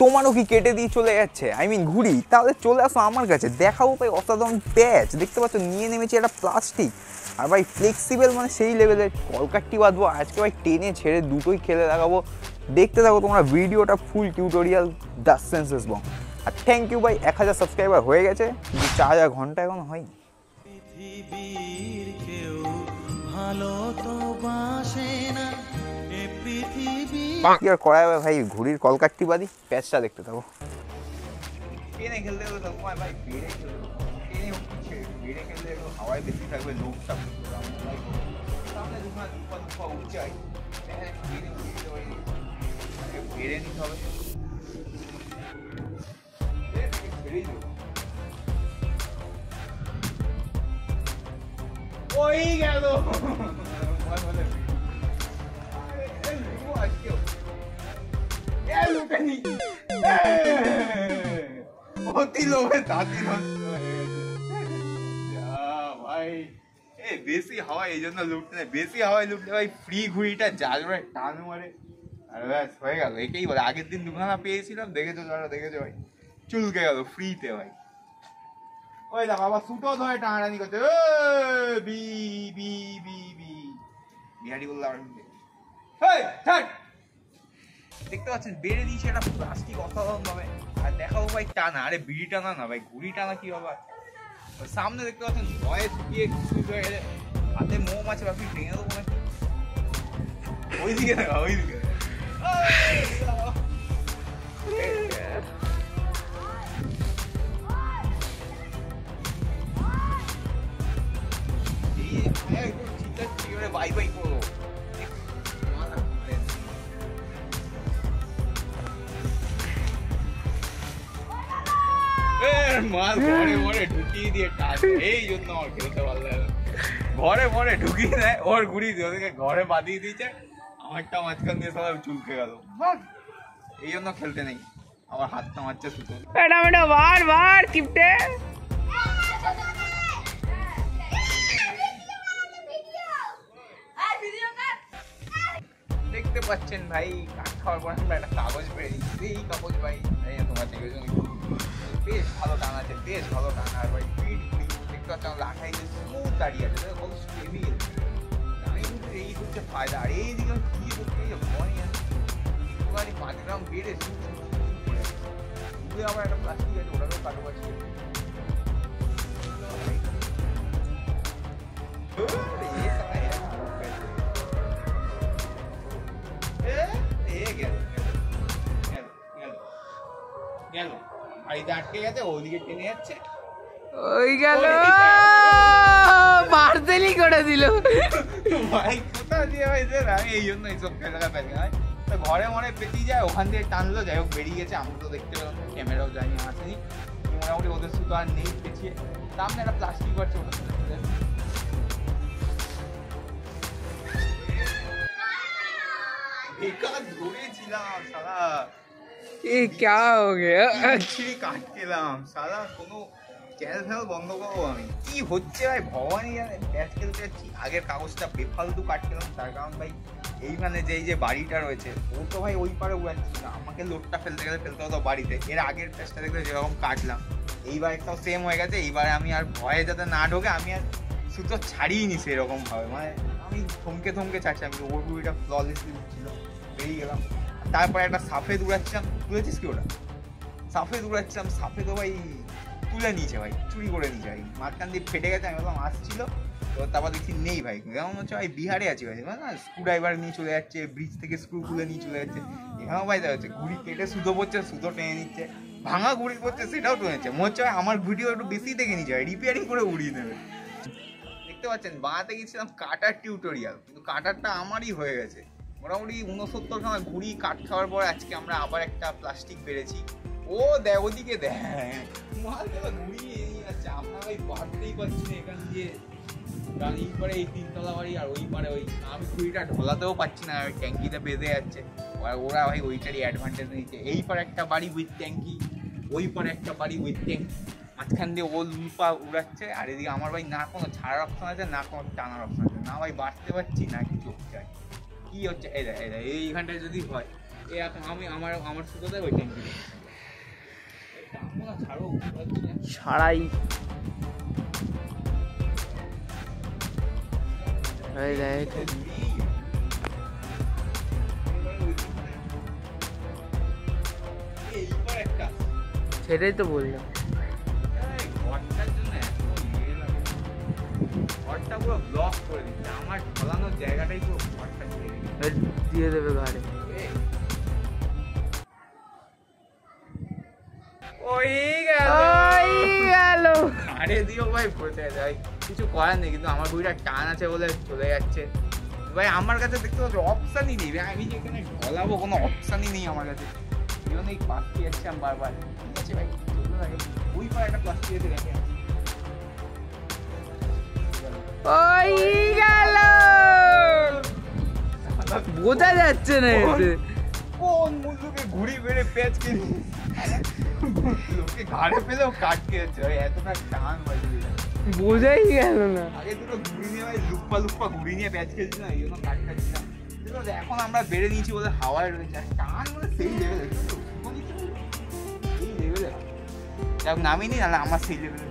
তোমারও কি কেটে দিয়ে চলে যাচ্ছে ঘুড়ি? তাহলে চলে আসো আমার কাছে, দেখাবো ভাই অসাধারণ প্যাচ। দেখতে পাচ্ছ নিয়ে নেমেছি একটা প্লাস্টিক, আর ভাই ফ্লেক্সিবল মানে সেই লেভেলের। কলকাট্টি বাঁধবো আজকে ভাই, টেনে ছেড়ে দুটোই খেলে দেখাবো। দেখতে থাকো তোমরা ভিডিওটা, full tutorial the senses bong. আর থ্যাংক ইউ ভাই, 1000 সাবস্ক্রাইবার হয়ে গেছে, কিন্তু 4000 ঘন্টা এখনো হয়নি। কি আর করা যাবে ভাই, ঘুড়ির কলকাট্টি বাঁধি, প্যাচটা দেখতে থাকো। টেনে খেলতে গেলে ভাই বেড়ে খেলতে, টেনে বেড়ে খেলতে হাওয়ায় বেশি থাকবে, লোকটা সামনে দুপা উচ্চাই বেড়ে নিতে হবে। ওই গেল বেশি হাওয়া এই জন্য লুটতে নেই, বেশি হাওয়ায় লুটলে ভাই ফ্রি ঘুড়িটা জালবে টান মারে, আর ব্যাস হয়ে গেল। একেই বলে, আগের দিন দুখানা পেয়েছিলাম, দেখেছো যারা দেখেছো ভাই, চুলকে গেল ফ্রিতে ভাই। ওই দেখো আবার সুটো ধরে টানাটানি করছে, বি বি বি বি বিহারি বললাম। দেখতে পাচ্ছেন বেড়ে দিয়েছে একটা প্লাস্টিক অসাধারণ ভাবে, আর দেখাবো ভাই টানা। আরে বিড়ি টানা না ভাই, ঘুড়ি টানা কি হবে। সামনে দেখতে পাচ্ছেন ভয়ে শুকিয়ে হয়ে গেছে, হাতে মোম আছে, বাকি ভেঙে দেবো নাকি। ওইদিকে দেখা, ওইদিকে বাই বাই করবো। মাল ঘরে ঘরে ঢুকিয়ে দিয়ে এই জন্য আমার খেলতে ভালো লাগে, ঘরে ঘরে ঢুকিয়ে দেয় ওর ঘুড়ি দিয়ে, ওদেরকে ঘরে বাঁধিয়ে দিয়েছে, আমারটা মাঝখান দিয়ে সবাই চুলকে গেল, এই জন্য খেলতে নেই। আমার হাতটা মারছে সুতো, বার কিপটে। দেখতে পাচ্ছেন ভাই, কাঠ খাওয়ার পর আমরা একটা কাগজ পেয়ে দিচ্ছি, এই কাগজ ভাই তোমার দেখেছো বেশ ভালো টান আছে, বেশ ভালো টান। আর ভাই পিট দেখতে পাচ্ছি লাঠাই স্মুথ দাঁড়িয়ে আছে, বল স্টেবিল। এই হচ্ছে ফায়দা। আর এইদিকে কি করতে ভয় আছে, 5 গ্রাম বেড়ে শুধু আমার একটা প্লাস্টিক আছে, ওটাকেও কাটো পাচ্ছি। গেল বাড়িতে আটকে গেছে, ওইদিকে টেনে যাচ্ছে, ওই গেল পার্সেলই করে দিল ভাই। কোথা দিয়ে ভাই আমি এই জন্য এইসব খেলা ফেলি হয়, ঘরে মনে পেঁচিয়ে যায়, ওখান থেকে টানলো, যাই হোক বেরিয়ে গেছে। আমরা তো দেখতে পেলাম, ক্যামেরাও যায়নি, আসেনি মোটামুটি, ওদের শুধু আর নেই পেঁচিয়ে। সামনে একটা প্লাস্টিক আছে, ওটা ধরেছিলাম সারা क्या हो गया, কাট খেলাম সারা। কোনো চ্যানেল ফ্যানেল বন্ধ করবো আমি, কি হচ্ছে ভাই ভগবানই জানে। ব্যাট খেলতে যাচ্ছি, আগের কাগজটা বেফালতু কাট খেলাম, তার কারণ ভাই এইখানে যে বাড়িটা রয়েছে, ও তো ভাই ওই পারে উড়াচ্ছি না, আমাকে লোডটা ফেলতে গেলে ফেলতে হতো বাড়িতে। এর আগের প্যাচটা দেখলে যেরকম কাটলাম, এইবার একটাও সেম হয়ে গেছে। এইবারে আমি আর ভয়ে যাতে না ঢোকে, আমি আর সুতো ছাড়িয়ে নি সেরকম ভাবে, মানে আমি থমকে থমকে ছাড়ছি। আমি ওর ঘুড়িটা ফ্ললেসলি উঠছিল, বেরিয়ে গেলাম। তারপরে একটা সাফেদ উড়াচ্ছিলাম, তুলেছিস কি ওটা? সাফেদ উড়াচ্ছিলাম, সাফেদও ভাই তুলে নিয়েছে ভাই, চুরি করে নিয়েছে ভাই, মাঝখান দিয়ে ফেটে গেছে। আমি বললাম আসছিল, তো তারপর দেখছি নেই ভাই, কেমন হচ্ছে ভাই বিহারে আছি ভাই, না স্ক্রু ড্রাইভার নিয়ে চলে যাচ্ছে, ব্রিজ থেকে স্ক্রু খুলে নিয়ে চলে যাচ্ছে। এখানেও ভাই দেখা যাচ্ছে ঘুড়ি কেটে সুতো পড়ছে, সুতো টেনে নিচ্ছে, ভাঙা ঘুড়ি পড়ছে, সেটাও টেনেছে। মনে হচ্ছে আমার ভিডিও একটু বেশি দেখে নিচ্ছে ভাই, রিপেয়ারিং করে উড়িয়ে নেবে। দেখতে পাচ্ছেন বাঁতে গেছিলাম কাটার টিউটোরিয়াল, কিন্তু কাটারটা আমারই হয়ে গেছে। মোটামুটি 69 খানা ঘুড়ি কাট খাওয়ার পর আজকে আমরা আবার একটা প্লাস্টিক পেরেছি। ও দেখ ওদিকে দেখ, ঘুড়ি যাচ্ছে, আমরা ভাই বাড়তেই পারছি না এখান দিয়ে। এই পারে এই 3 তলা বাড়ি, আর ওই পারে ওই, আমি ঘুড়িটা ঢলাতেও পারছি না, ট্যাঙ্কিতে বেঁধে যাচ্ছে। ওরা ভাই ওইটারই অ্যাডভান্টেজ নিচ্ছে। এই পারে একটা বাড়ি উইথ ট্যাঙ্কি, ওই পারে একটা বাড়ি উইথ ট্যাঙ্কি, মাঝখান দিয়ে ও লুপা উড়াচ্ছে। আর এদিকে আমার ভাই না কোনো ছাড়ার অপশন আছে, না কোনো টানার অপশন আছে, না ভাই বাড়তে পারছি না কিছু হচ্ছে। কি হচ্ছে এইখানটায় যদি হয় এরকম আমি আমার সুতোতে ওইখান থেকে ছাড়াই সেটাই তো বললাম ঘরটা পুরো ব্লক করে দিচ্ছে আমার ঢলানোর জায়গাটাই পুরো ঘরটা দিয়ে দেবে ঘরে ওই গেল আরে দিও ভাই পড়ে যায় কিছু করার নেই কিন্তু আমার বইটা টান আছে বলে চলে যাচ্ছে ভাই আমার কাছে দেখতে পাচ্ছি অপশানই নেই ভাই আমি যেখানে ঢলাবো কোনো অপশানই নেই আমার কাছে এই জন্য এই প্লাস্টিক যাচ্ছে আমি বারবার ঠিক আছে ভাই চলতে থাকে ওই পর একটা প্লাস্টিক এসে রেখে বোঝা যাচ্ছে না কোন মুলুকে ঘুড়ি বেড়ে পেঁচ কিনে লোকে ঘাড়ে পেলেও কাটকে যাচ্ছে ভাই এতটা টান বাজে বোঝাই গেল না আগে দুটো ঘুড়ি নিয়ে ভাই লুপ্পা ঘুড়ি নিয়ে প্যাচ খেলছি না এই জন্য কাট খাচ্ছি না এখন আমরা বেড়ে নিয়েছি বলে হাওয়ায় রয়েছে টান মানে সেই লেভেলে সেই লেভেলে নামিনি না আমার সেই লেভেলে